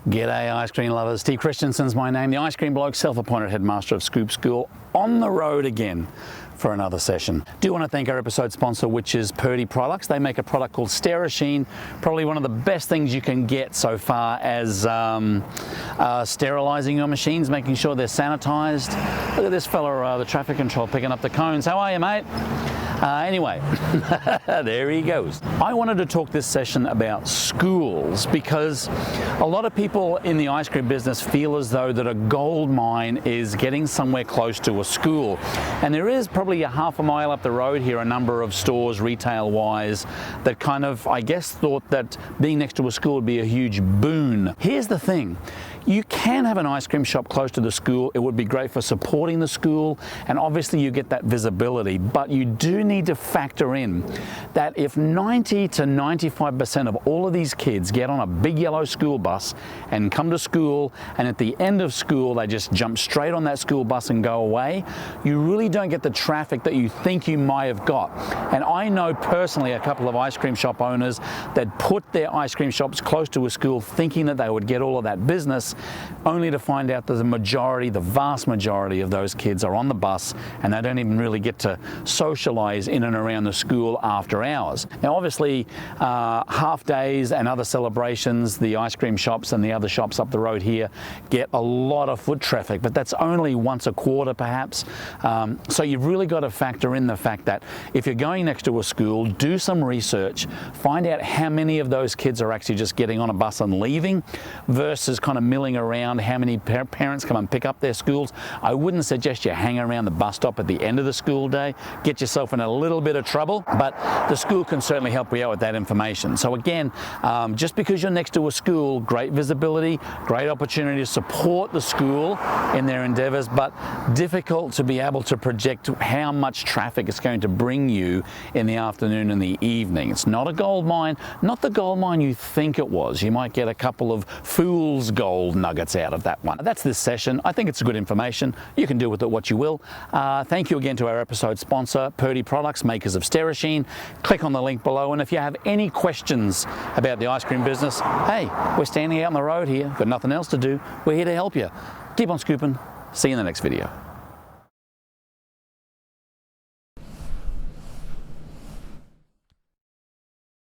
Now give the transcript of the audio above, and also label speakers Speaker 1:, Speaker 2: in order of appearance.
Speaker 1: G'day ice cream lovers, Steve Christensen's my name, the ice cream bloke, self-appointed headmaster of Scoop School, on the road again for another session. Do want to thank our episode sponsor, which is Purdy Products. They make a product called Sterasheen, probably one of the best things you can get so far as sterilizing your machines, making sure they're sanitized. Look at this fella, the traffic control, picking up the cones. How are you, mate? Anyway, there he goes. I wanted to talk this session about schools because a lot of people in the ice cream business feel as though that a gold mine is getting somewhere close to a school. And there is probably a half a mile up the road here a number of stores, retail-wise, that kind of, I guess, thought that being next to a school would be a huge boon. Here's the thing. You can have an ice cream shop close to the school. It would be great for supporting the school, and obviously you get that visibility, but you do need to factor in that if 90 to 95% of all of these kids get on a big yellow school bus and come to school, and at the end of school they just jump straight on that school bus and go away, you really don't get the traffic that you think you might have got. And I know personally a couple of ice cream shop owners that put their ice cream shops close to a school thinking that they would get all of that business, only to find out that the vast majority of those kids are on the bus and they don't even really get to socialize in and around the school after hours. Now obviously half days and other celebrations, the ice cream shops and the other shops up the road here get a lot of foot traffic, but that's only once a quarter perhaps. So you've really got to factor in the fact that if you're going next to a school, do some research, find out how many of those kids are actually just getting on a bus and leaving versus kind of milling around how many parents come and pick up their schools. I wouldn't suggest you hang around the bus stop at the end of the school day, get yourself in a little bit of trouble, but the school can certainly help you out with that information. So again, just because you're next to a school, great visibility, great opportunity to support the school in their endeavors, but difficult to be able to project how much traffic it's going to bring you in the afternoon and the evening. It's not a gold mine, not the gold mine you think it was. You might get a couple of fool's gold nuggets out of that one. That's this session. I think it's good information. You can do with it what you will. Thank you again to our episode sponsor, Purdy Products, makers of Sterasheen. Click on the link below, and if you have any questions about the ice cream business, hey, we're standing out on the road here, got nothing else to do. We're here to help you. Keep on scooping. See you in the next video.